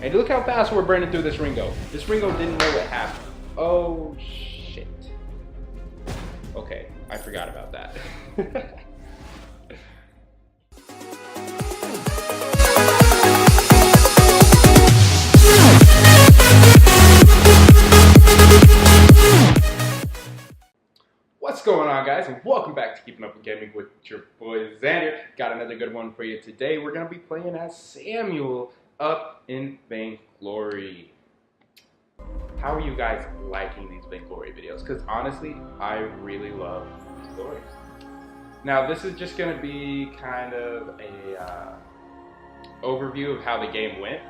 And look how fast we're burning through this Ringo. This Ringo didn't know what happened. Oh, shit. Okay, I forgot about that. What's going on, guys, and welcome back to Keeping Up with Gaming with your boy Xander. Got another good one for you today. We're going to be playing as Samuel up in Vainglory. How are you guys liking these Vainglory videos? Because honestly, I really love Vainglory. Now, this is just going to be kind of a overview of how the game went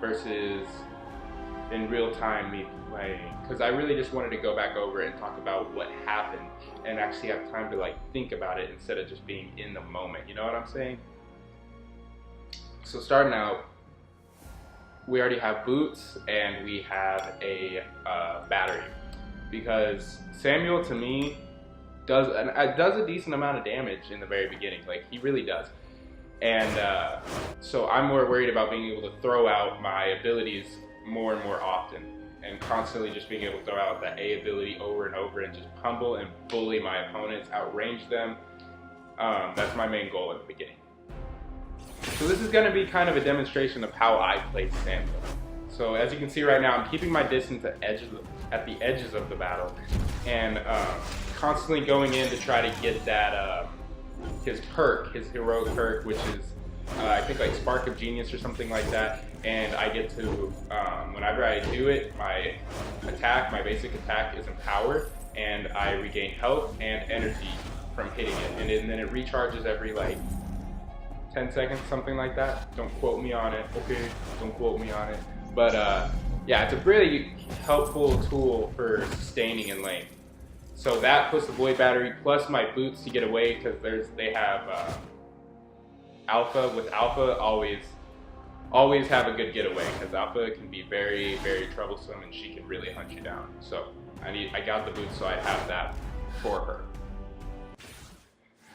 versus in real time me playing, because I really just wanted to go back over and talk about what happened and actually have time to like think about it instead of just being in the moment, you know what I'm saying? So starting out, we already have boots and we have a battery, because Samuel to me does a decent amount of damage in the very beginning, like he really does. And so I'm more worried about being able to throw out my abilities more and more often, and constantly just being able to throw out that A ability over and over and just pummel and bully my opponents, outrange them. That's my main goal in the beginning. So this is going to be kind of a demonstration of how I play Samuel. So as you can see right now, I'm keeping my distance at the edges of the battle, and constantly going in to try to get that his perk, his heroic perk, which is I think like Spark of Genius or something like that. And I get to, whenever I do it, my basic attack is empowered, and I regain health and energy from hitting it. And then it recharges every like 10 seconds, something like that. Don't quote me on it, okay? Don't quote me on it. But yeah, it's a really helpful tool for sustaining in lane. So that plus the void battery plus my boots to get away, because they have alpha. With alpha, always have a good getaway, because alpha can be very, very troublesome and she can really hunt you down. So I got the boots so I have that for her.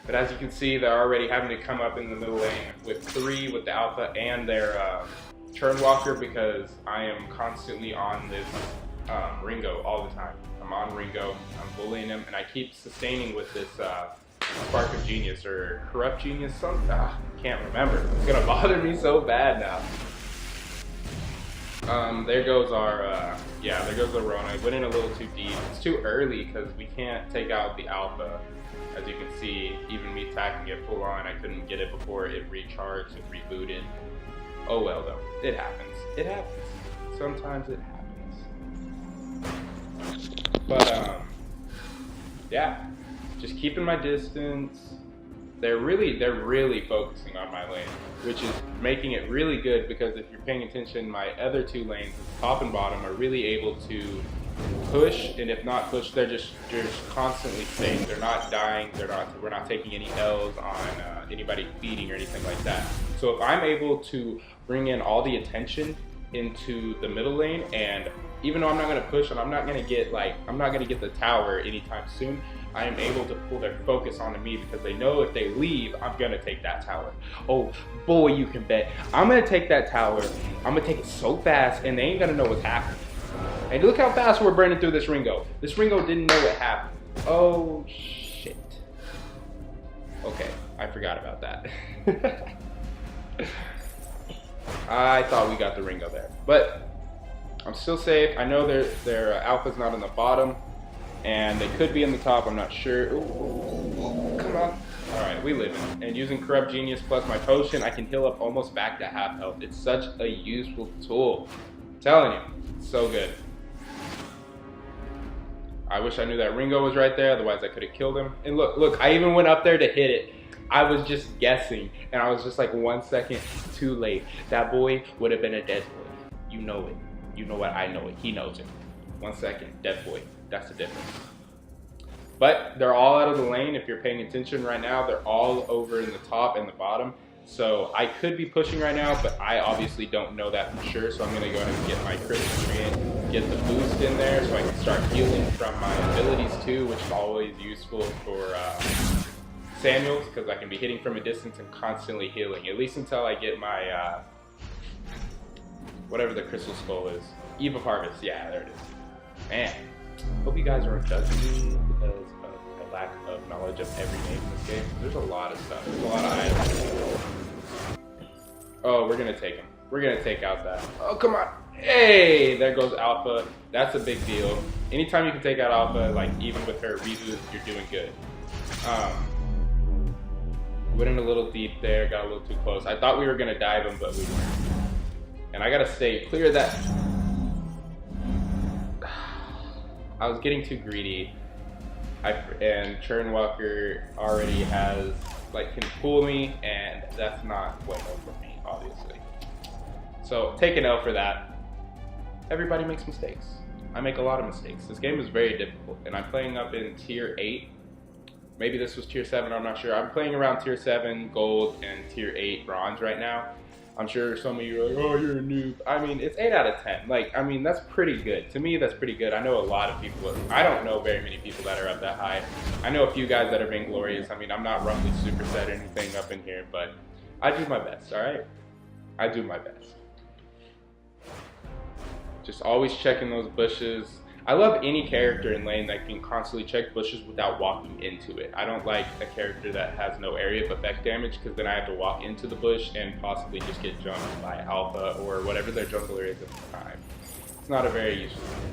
But as you can see, they're already having to come up in the middle lane with 3 with the alpha and their turn walker, because I am constantly on this Ringo all the time. I'm on Ringo, I'm bullying him, and I keep sustaining with this Spark of Genius or Corrupt Genius, something. Can't remember. It's gonna bother me so bad now. There goes our, there goes the Rona. I went in a little too deep. It's too early because we can't take out the alpha. As you can see, even me attacking it full on, I couldn't get it before it recharged, it rebooted. Oh well though, it happens. It happens. Sometimes it happens. But yeah, just keeping my distance. They're really focusing on my lane, which is making it really good, because if you're paying attention, my other 2 lanes, top and bottom, are really able to push, and if not push, they're just constantly safe. They're not dying. We're not taking any L's on anybody feeding or anything like that. So if I'm able to bring in all the attention into the middle lane, and even though I'm not going to push and I'm not going to get the tower anytime soon, I am able to pull their focus onto me, because they know if they leave, I'm going to take that tower. Oh boy, you can bet. I'm going to take that tower. I'm going to take it so fast, and they ain't going to know what's happening. And look how fast we're burning through this Ringo. This Ringo didn't know what happened. Oh shit. Okay, I forgot about that. I thought we got the Ringo there, but I'm still safe. I know their alpha's not on the bottom, and they could be in the top, I'm not sure. Ooh, come on. Alright, we live in. And using Corrupt Genius plus my potion, I can heal up almost back to half health. It's such a useful tool. I'm telling you, it's so good. I wish I knew that Ringo was right there, otherwise I could have killed him. And look, I even went up there to hit it. I was just guessing, and I was just like 1 second too late. That boy would have been a dead boy. You know it. You know what? I know it. He knows it. 1 second, dead boy. That's the difference. But they're all out of the lane. If you're paying attention right now, they're all over in the top and the bottom. So I could be pushing right now, but I obviously don't know that for sure. So I'm going to go ahead and get my Christmas tree in, get the boost in there so I can start healing from my abilities too, which is always useful for Samuels, because I can be hitting from a distance and constantly healing, at least until I get my whatever the crystal skull is. Eve of Harvest, yeah, there it is. Man, hope you guys aren't judging me because of a lack of knowledge of every name in this game. There's a lot of stuff. There's a lot of items. Oh, we're gonna take him. We're gonna take out that. Oh, come on. Hey, there goes Alpha. That's a big deal. Anytime you can take out Alpha, like even with her reboot, you're doing good. Went in a little deep there, got a little too close. I thought we were gonna dive him, but we weren't. And I gotta stay clear of that. I was getting too greedy. And Churnwalker already has, like, can fool me, and that's not well for me, obviously. So take an L for that. Everybody makes mistakes. I make a lot of mistakes. This game is very difficult, and I'm playing up in tier 8. Maybe this was tier 7, I'm not sure. I'm playing around tier 7 gold and tier 8 bronze right now. I'm sure some of you are like, oh, you're a noob. I mean, it's 8 out of 10. Like, I mean, that's pretty good. To me, that's pretty good. I know a lot of people. I don't know very many people that are up that high. I know a few guys that are Vainglorious. I mean, I'm not roughly superset or anything up in here, but I do my best, all right? I do my best. Just always checking those bushes. I love any character in lane that can constantly check bushes without walking into it. I don't like a character that has no area but back damage, because then I have to walk into the bush and possibly just get jumped by Alpha or whatever their jungler is at the time. It's not a very useful thing.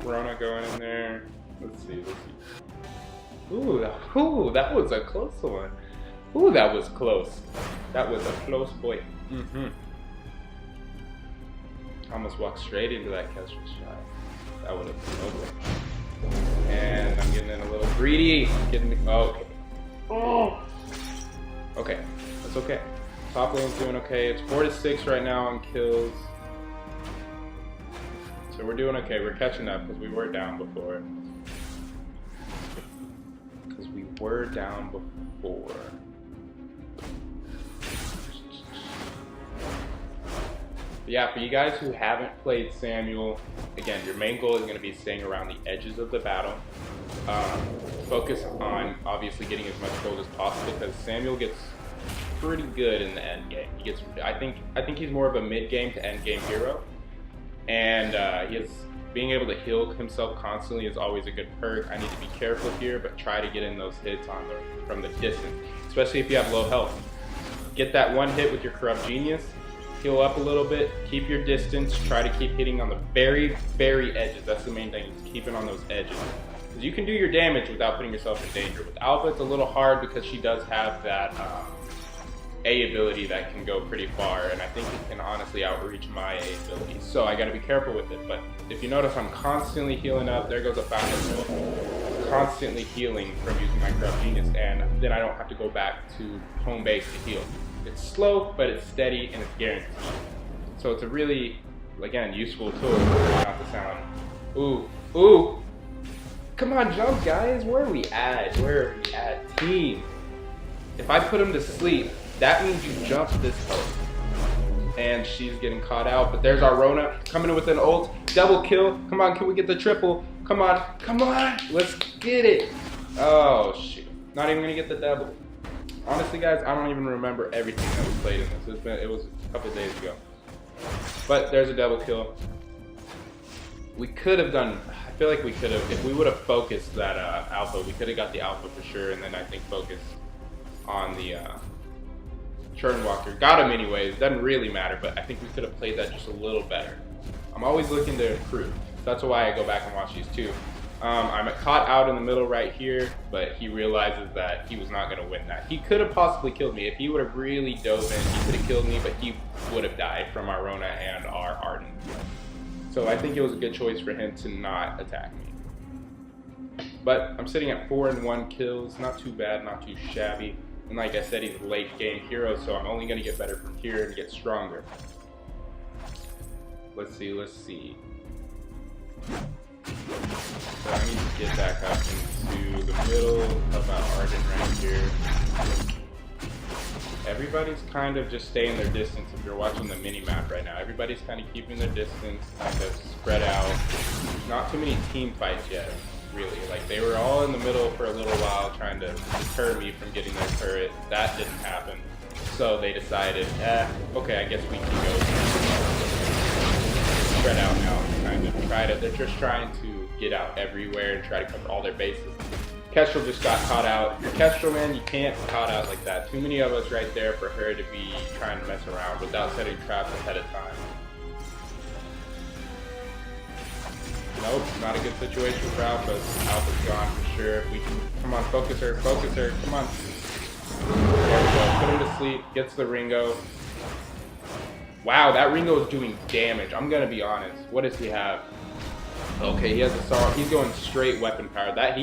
Rona going in there. Let's see. Ooh, that was a close one. Ooh, that was close. That was a close boy. Almost walked straight into that catch shot. That would have been over. And I'm getting in a little greedy. Okay. Oh. Okay, that's okay. Top lane's doing okay. It's 4-6 right now on kills. So we're doing okay. We're catching up because we were down before. But yeah, for you guys who haven't played Samuel, again, your main goal is going to be staying around the edges of the battle. Focus on obviously getting as much gold as possible, because Samuel gets pretty good in the end game. He gets, I think he's more of a mid game to end game hero, and being able to heal himself constantly is always a good perk. I need to be careful here, but try to get in those hits from the distance, especially if you have low health. Get that one hit with your Corrupt Genius, heal up a little bit, keep your distance, try to keep hitting on the very, very edges. That's the main thing, is keeping on those edges. Because you can do your damage without putting yourself in danger. With Alpha, it's a little hard because she does have that A ability that can go pretty far, and I think it can honestly outreach my A ability. So I gotta be careful with it, but if you notice, I'm constantly healing up. There goes a fountain. Constantly healing from using my Corrupt Genius, and then I don't have to go back to home base to heal. It's slow, but it's steady, and it's guaranteed. So it's a really, again, useful tool. Not to sound, ooh. Come on, jump, guys. Where are we at? Where are we at, team? If I put him to sleep, that means you jump this post. And she's getting caught out, but there's our Rona coming in with an ult. Double kill. Come on, can we get the triple? Come on, let's get it. Oh, shoot. Not even gonna get the double. Honestly, guys, I don't even remember everything that was played in this. It was a couple days ago. But there's a double kill. We could have done, I feel like we could have, if we would have focused that Alpha, we could have got the Alpha for sure, and then I think focus on the Churnwalker. Got him anyways, doesn't really matter, but I think we could have played that just a little better. I'm always looking to improve. That's why I go back and watch these too. I'm caught out in the middle right here, but he realizes that he was not going to win that. He could have possibly killed me. If he would have really dove in, he could have killed me, but he would have died from our Rona and our Arden. So I think it was a good choice for him to not attack me. But I'm sitting at 4-1 kills. Not too bad, not too shabby. And like I said, he's a late game hero, so I'm only going to get better from here and get stronger. Let's see. So I need to get back up into the middle of my Arden right here. everybody's kind of just staying their distance. If you're watching the mini map right now, everybody's kind of keeping their distance, kind of spread out. Not too many team fights yet, really. Like, they were all in the middle for a little while trying to deter me from getting their turret. That didn't happen. So they decided, okay, I guess we can go spread out now. They're just trying to get out everywhere and try to cover all their bases. Kestrel just got caught out. Kestrel, man, you can't be caught out like that. Too many of us right there for her to be trying to mess around without setting traps ahead of time. Nope, not a good situation for Alpha. Alpha's gone for sure. If we can, come on, focus her, come on. There we go, put him to sleep, gets the Ringo. Wow, that Ringo is doing damage. I'm gonna be honest. What does he have? Okay, he has a Sorrow. He's going straight weapon power. That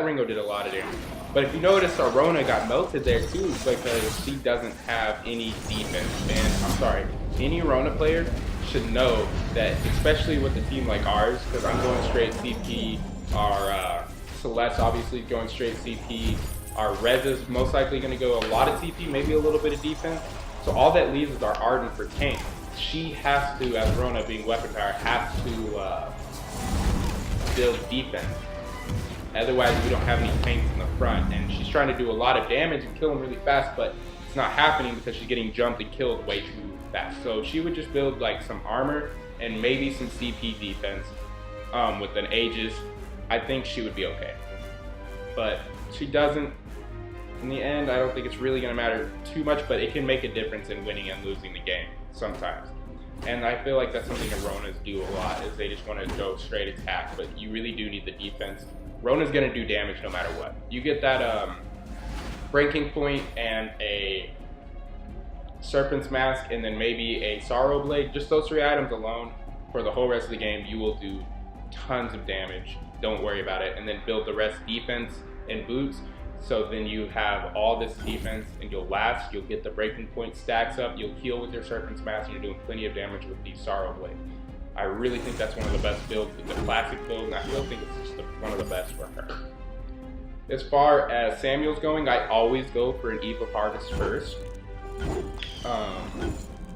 Ringo did a lot of damage. But if you notice, Arona got melted there too because she doesn't have any defense. And I'm sorry, any Arona player should know that, especially with a team like ours, because I'm going straight CP. Our Celeste obviously going straight CP. Our Rez is most likely going to go a lot of CP, maybe a little bit of defense. So all that leaves is our Arden for tank. She has to, as Rona being weapon power, has to build defense. Otherwise, we don't have any tanks in the front. And she's trying to do a lot of damage and kill them really fast, but it's not happening because she's getting jumped and killed way too fast. So she would just build like some armor and maybe some CP defense with an Aegis. I think she would be okay. But she doesn't. In the end, I don't think it's really going to matter too much, but it can make a difference in winning and losing the game sometimes. And I feel like that's something that Ronas do a lot, is they just want to go straight attack, but you really do need the defense. Rona's going to do damage no matter what. You get that breaking point and a Serpent's Mask and then maybe a Sorrow Blade. Just those 3 items alone for the whole rest of the game, you will do tons of damage. Don't worry about it. And then build the rest defense and boots. So then you have all this defense and you'll last, you'll get the breaking point stacks up, you'll heal with your Serpent's Mask, and you're doing plenty of damage with the Sorrow Blade. I really think that's one of the best builds, the classic build, and I still think it's just one of the best for her. As far as Samuel's going, I always go for an Eve of Harvest first.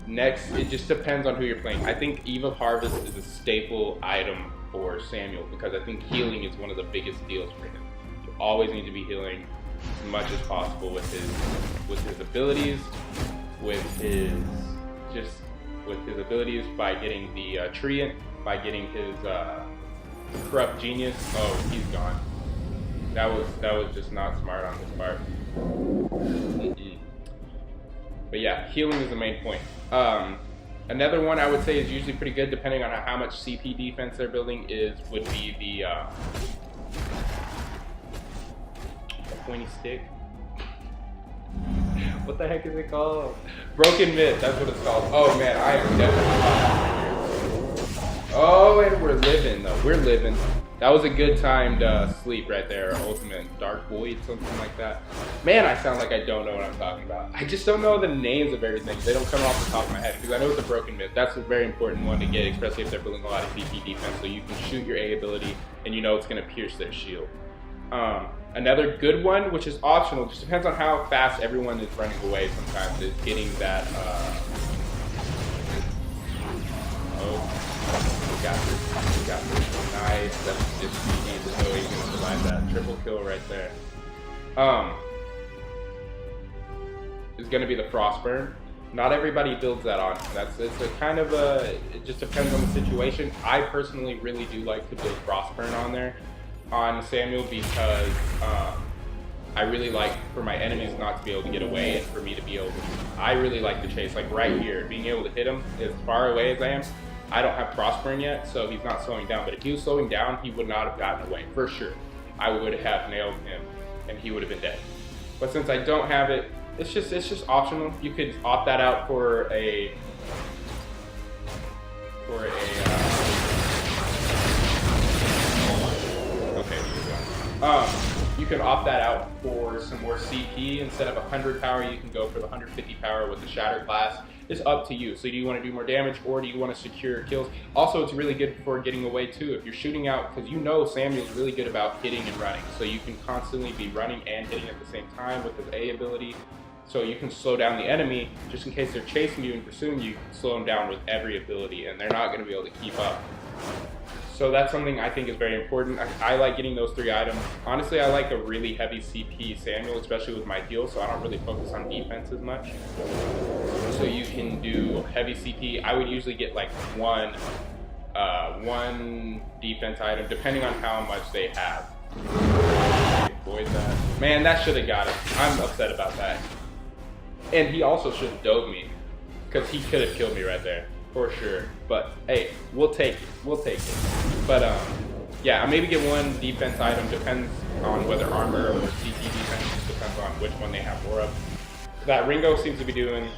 Next, it just depends on who you're playing. I think Eve of Harvest is a staple item for Samuel because I think healing is one of the biggest deals for him. You always need to be healing as much as possible with his abilities, with his abilities by getting the Treant, by getting his Corrupt Genius. Oh, he's gone. That was just not smart on his part. But yeah, healing is the main point. Another one I would say is usually pretty good, depending on how much CP defense they're building, would be the pointy stick. What the heck is it called? Broken Myth, that's what it's called. Oh man, I am definitely. Oh, and we're living though. We're living. That was a good timed sleep right there. Ultimate Dark Void, something like that. Man, I sound like I don't know what I'm talking about. I just don't know the names of everything. They don't come off the top of my head because I know it's a Broken Myth. That's a very important one to get, especially if they're building a lot of CP defense. So you can shoot your A ability and you know it's going to pierce their shield. Another good one, which is optional, just depends on how fast everyone is running away sometimes, is getting that, we got this, nice, that's just easy, there's no way he's going to survive that, triple kill right there. Is going to be the Frostburn. Not everybody builds that on, it's a kind of it just depends on the situation. I personally really do like to build Frostburn on there. On Samuel because I really like for my enemies not to be able to get away and for me to be able to, I really like the chase, like right here, being able to hit him as far away as I am. I don't have Frostburn yet, so he's not slowing down, but if he was slowing down, he would not have gotten away, for sure. I would have nailed him and he would have been dead. But since I don't have it, it's just optional. You could opt that out for a you can opt that out for some more CP. Instead of 100 power, you can go for the 150 power with the Shattered Glass. It's up to you. So do you want to do more damage or do you want to secure kills? Also, it's really good for getting away too. If you're shooting out, because you know Samuel's really good about hitting and running. So you can constantly be running and hitting at the same time with his A ability. So you can slow down the enemy just in case they're chasing you and pursuing you. You can slow them down with every ability, and they're not going to be able to keep up. So that's something I think is very important. I like getting those 3 items. Honestly, I like a really heavy CP Samuel, especially with my heal, so I don't really focus on defense as much. So you can do heavy CP. I would usually get like one defense item, depending on how much they have. Avoid that. Man, that should have got him. I'm upset about that. And he also should have dove me, because he could have killed me right there, for sure. But hey, we'll take it. We'll take it. But yeah, I maybe get one defense item. Depends on whether armor or CT defense. Depends on which one they have more of. That Ringo seems to be doing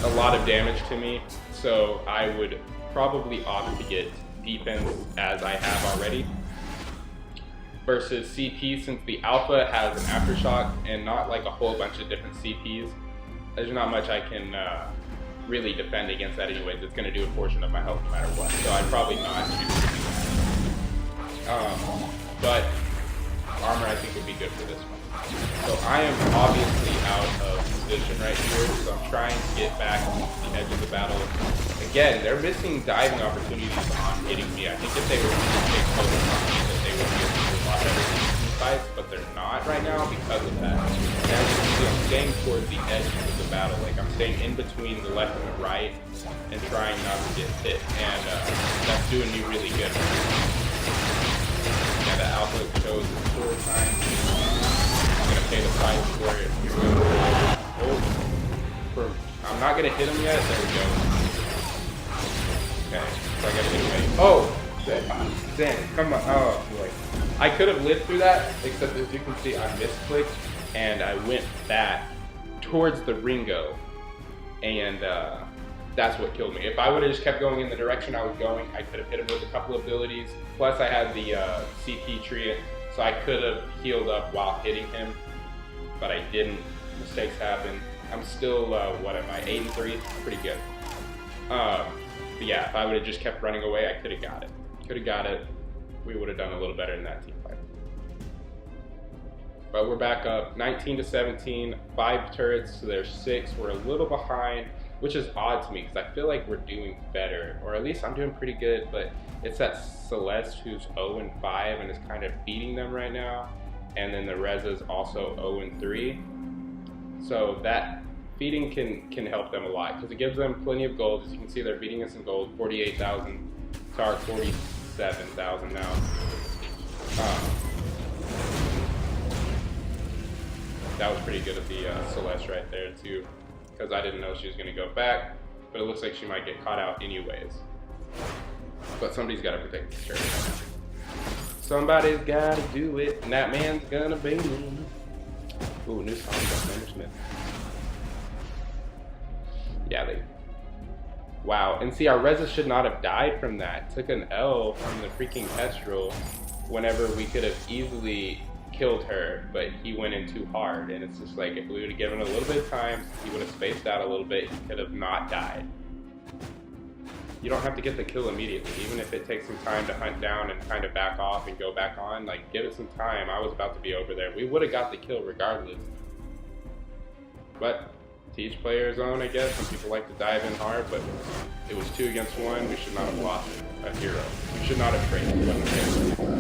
a lot of damage to me, so I would probably opt to get defense as I have already. Versus CP, since the alpha has an aftershock and not like a whole bunch of different CPs, there's not much I can really defend against that anyways. It's going to do a portion of my health no matter what, so I'd probably not choose to do that. But armor I think would be good for this one. So I am obviously out of position right here, so I'm trying to get back to the edge of the battle. Again, they're missing diving opportunities on hitting me. I think if they were to take focus on me, that they would be able to do a lot better in fights, but they're not right now because of that. And as you can see, I'm staying towards the edge of the battle. Like, I'm staying in between the left and the right and trying not to get hit, and that's doing me really good. Yeah, the alpha shows the sword time. I'm gonna pay the price for it. Here we go. Oh, I'm not gonna hit him yet. There we go. Okay, so I gotta get away. Oh, dang, come on. Oh boy. I could have lived through that, except as you can see, I misclicked and I went back towards the Ringo, and that's what killed me. If I would have just kept going in the direction I was going, I could have hit him with a couple of abilities. Plus, I had the CP tree, so I could have healed up while hitting him, but I didn't. Mistakes happen. I'm still, what am I, 8-3? Pretty good. But yeah, if I would have just kept running away, I could have got it. Could have got it. We would have done a little better in that team fight. But we're back up, 19-17, 5 turrets, so there's 6. We're a little behind, which is odd to me because I feel like we're doing better, or at least I'm doing pretty good, but it's that Celeste who's 0-5 and is kind of beating them right now, and then the Reza's also 0-3. So that feeding can help them a lot because it gives them plenty of gold. As you can see, they're beating us in gold, 48,000 to our 47,000 now. That was pretty good of the Celeste right there too, because I didn't know she was going to go back, but it looks like she might get caught out anyways. But somebody's got to protect the church. Somebody's got to do it, and that man's gonna be me. Ooh, new song by Smith. Yeah, wow, and see, our Reza should not have died from that. Took an L from the freaking Kestrel whenever we could have easily killed her, but he went in too hard, and it's just like, if we would have given a little bit of time, he would have spaced out a little bit, he could have not died. You don't have to get the kill immediately, even if it takes some time to hunt down and kind of back off and go back on, like, give it some time. I was about to be over there. We would have got the kill regardless. But to each player's own, I guess. Some people like to dive in hard, but it was 2 against 1. We should not have lost a hero. We should not have traded one hero.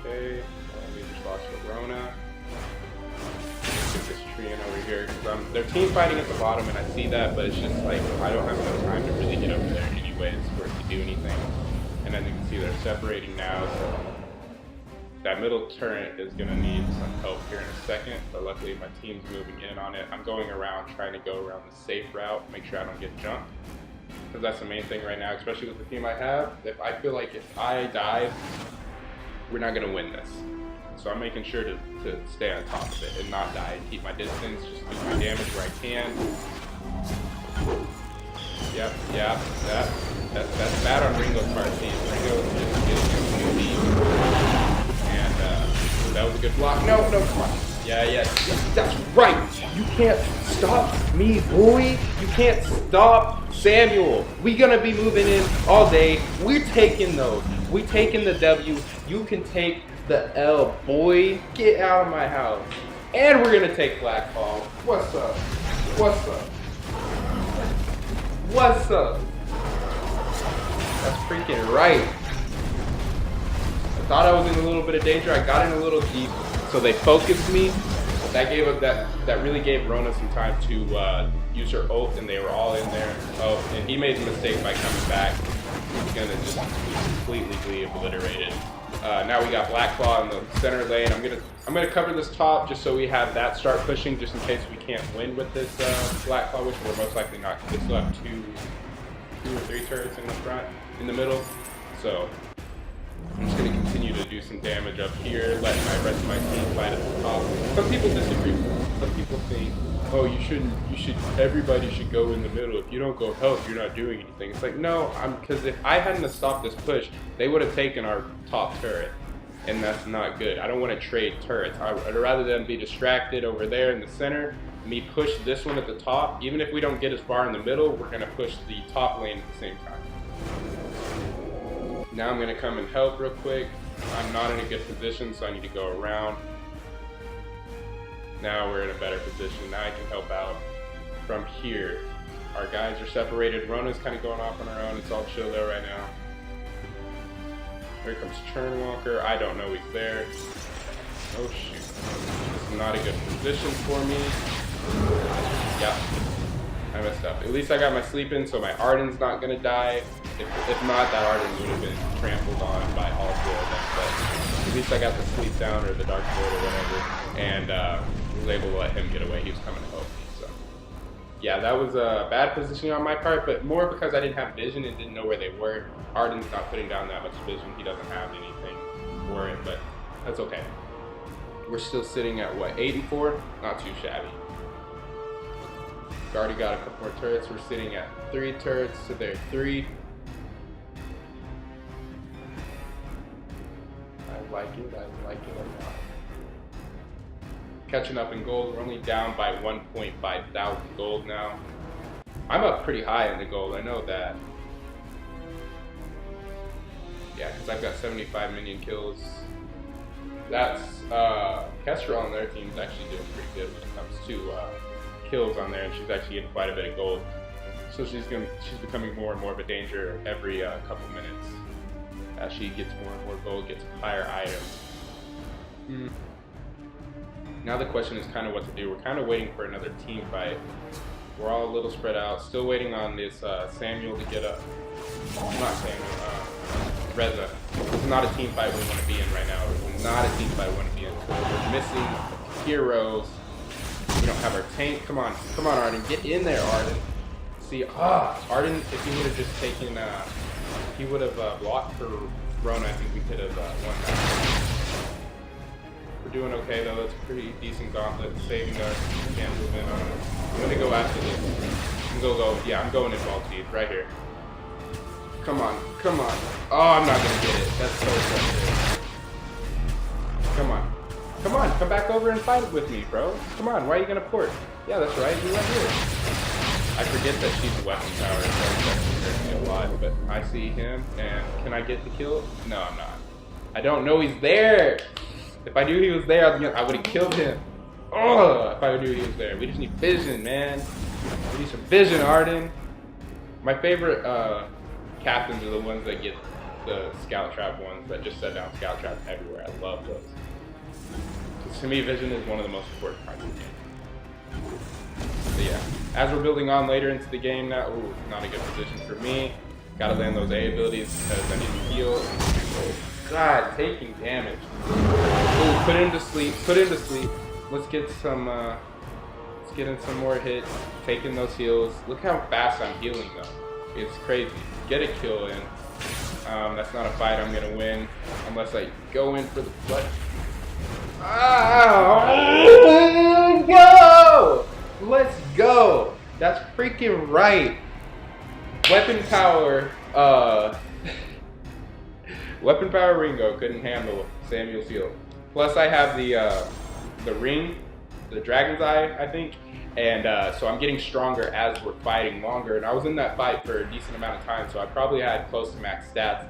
Okay, we just lost Verona. Get this tree in over here, because they're team fighting at the bottom, and I see that, but it's just like, I don't have enough time to really get over there anyways for it to do anything. And as you can see, they're separating now, so that middle turret is going to need some help here in a second, but luckily my team's moving in on it. I'm going around, trying to go around the safe route, make sure I don't get jumped, because that's the main thing right now, especially with the team I have. If I feel like if I dive, we're not going to win this. So I'm making sure to stay on top of it and not die and keep my distance, just do my damage where I can. Yep, that's bad on Ringo's part. See, Ringo is just getting him too deep. And that was a good block. No, come on. Yes, that's right. You can't stop me, boy. You can't stop Samuel. We gonna be moving in all day. We're taking those. We taking the W. You can take the L, boy. Get out of my house. And we're gonna take Black Ball. What's up? What's up? What's up? That's freaking right. I thought I was in a little bit of danger. I got in a little deep. So they focused me. That really gave Rona some time to use her ult, and they were all in there. Oh, and he made a mistake by coming back. He's gonna just completely be obliterated. Now we got Black Claw in the center lane. I'm gonna cover this top just so we have that start pushing, just in case we can't win with this Black Claw, which we're most likely not. They still have two or three turrets in the front, in the middle. So I'm just going to continue to do some damage up here, let my rest of my team fight at the top. Some people disagree. Some people think, oh, everybody should go in the middle. If you don't go help, you're not doing anything. It's like, no, because if I hadn't have stopped this push, they would have taken our top turret, and that's not good. I don't want to trade turrets. I'd rather them be distracted over there in the center, me push this one at the top. Even if we don't get as far in the middle, we're going to push the top lane at the same time. Now I'm going to come and help real quick. I'm not in a good position, so I need to go around. Now we're in a better position. Now I can help out from here. Our guys are separated. Rona's kind of going off on her own. It's all chill there right now. Here comes Churnwalker. I don't know he's there. Oh shoot. This is not a good position for me. Yeah. I messed up. At least I got my sleep in, so my Arden's not going to die. If not, that Arden would have been trampled on by all four of them. But at least I got the sleep down or the dark sword or whatever, and was able to let him get away. He was coming to help me. So yeah, that was a bad positioning on my part, but more because I didn't have vision and didn't know where they were. Arden's not putting down that much vision. He doesn't have anything for it, but that's okay. We're still sitting at what, 8 and 4? Not too shabby. We've already got a couple more turrets. We're sitting at 3 turrets, so they're 3. I like it a lot. Catching up in gold. We're only down by 1.5 thousand gold now. I'm up pretty high in the gold, I know that. Yeah, because I've got 75 minion kills. That's, Kestrel on their team is actually doing pretty good when it comes to kills on there, and she's actually getting quite a bit of gold. So she's becoming more and more of a danger every couple minutes as she gets more and more gold, gets higher items. Now the question is kind of what to do. We're kind of waiting for another team fight. We're all a little spread out, still waiting on this Samuel to get up. Not Samuel, Reza. This is not a team fight we want to be in right now. This is not a team fight we want to be in. We're missing heroes. We don't have our tank. Come on, Arden, get in there, Arden. See, Arden, if he would have just taken, he would have blocked for Rona, I think we could have won that. We're doing okay though. That's a pretty decent gauntlet, saving us. Can't move in on it. I'm gonna go after this. I'm going in Balti right here. Come on. Oh, I'm not gonna get it. That's so frustrating. Come on, come back over and fight with me, bro. Come on, why are you gonna port? Yeah, that's right, you're right here. I forget that she's a weapon power, so that hurts me a lot, but I see him, and can I get the kill? No, I'm not. I don't know he's there. If I knew he was there, I would have killed him. Oh, if I knew he was there. We just need vision, man. We need some vision, Arden. My favorite captains are the ones that get the scout trap ones that just set down scout traps everywhere. I love those. To me, vision is one of the most important parts of the game. So yeah, as we're building on later into the game now, ooh, not a good position for me. Gotta land those A abilities because I need to heal. Oh, God, taking damage. Ooh, put him to sleep. Let's get in some more hits, taking those heals. Look how fast I'm healing though. It's crazy. Get a kill in. That's not a fight I'm gonna win unless I go in for the butt. Go! Let's go! That's freaking right. Weapon power, Weapon power Ringo couldn't handle Samuel's heal. Plus I have the the ring, the Dragon's Eye, I think. And so I'm getting stronger as we're fighting longer. And I was in that fight for a decent amount of time, so I probably had close to max stats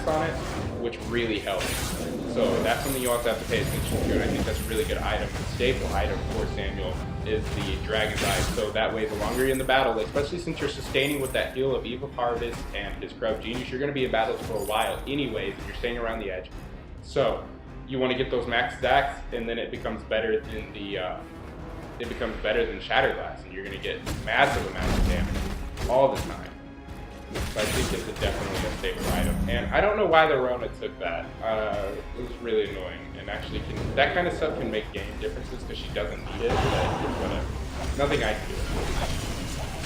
on it, which really helped. So that's something you also have to pay attention to, and I think that's a really good item. The staple item for Samuel is the Dragon's Eye, so that way the longer you're in the battle, especially since you're sustaining with that heal of Eve of Harvest and his Corrupt Genius, you're going to be in battles for a while anyways, and you're staying around the edge. So you want to get those max stacks, and then it becomes better than Shatterglass, and you're going to get massive amounts of damage all the time. So I think it's definitely a staple item. And I don't know why the Rona took that. It was really annoying. And actually, that kind of stuff can make game differences because she doesn't need it, but whatever. Nothing I can do.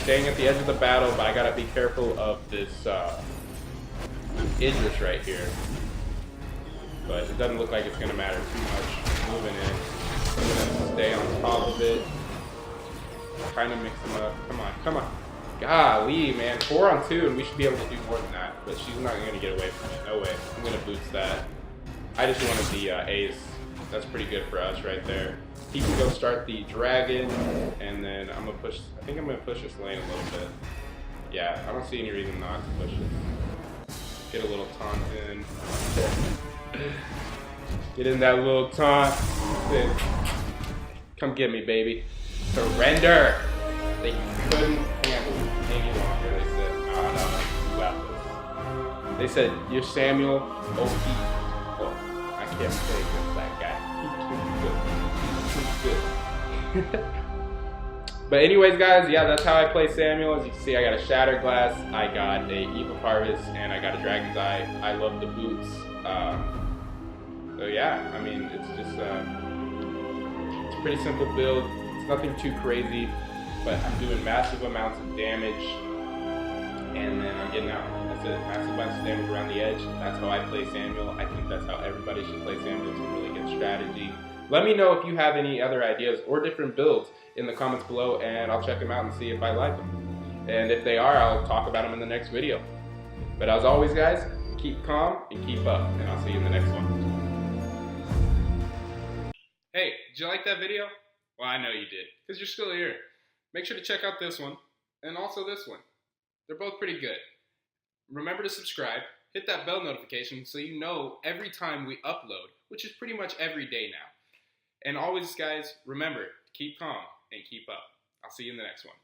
Staying at the edge of the battle, but I gotta be careful of this Idris right here. But it doesn't look like it's gonna matter too much. Moving in. I'm gonna stay on top of it. Kind of mix them up. Come on, come on. Golly, man. 4 on 2, and we should be able to do more than that. But she's not going to get away from it. No way. I'm going to boost that. I just wanted the Ace. That's pretty good for us right there. He can go start the Dragon, and then I'm going to push. I think I'm going to push this lane a little bit. Yeah, I don't see any reason not to push it. Get a little taunt in. Get in that little taunt. Come get me, baby. Surrender! They couldn't handle it any longer. They said, no, you got this. They said, you're Samuel OP. Oh, I can't play against that guy. He's too good. But anyways, guys, yeah, that's how I play Samuel. As you can see, I got a Shatterglass, I got a Eve of Harvest, and I got a Dragon's Eye. I love the boots. So yeah, I mean, it's just it's a pretty simple build. It's nothing too crazy. But I'm doing massive amounts of damage, and then I'm getting out. That's it. Massive amounts of damage around the edge. That's how I play Samuel. I think that's how everybody should play Samuel. It's a really good strategy. Let me know if you have any other ideas or different builds in the comments below, and I'll check them out and see if I like them. And if they are, I'll talk about them in the next video. But as always, guys, keep calm and keep up, and I'll see you in the next one. Hey, did you like that video? Well, I know you did, because you're still here. Make sure to check out this one, and also this one. They're both pretty good. Remember to subscribe, hit that bell notification so you know every time we upload, which is pretty much every day now. And always, guys, remember to keep calm and keep up. I'll see you in the next one.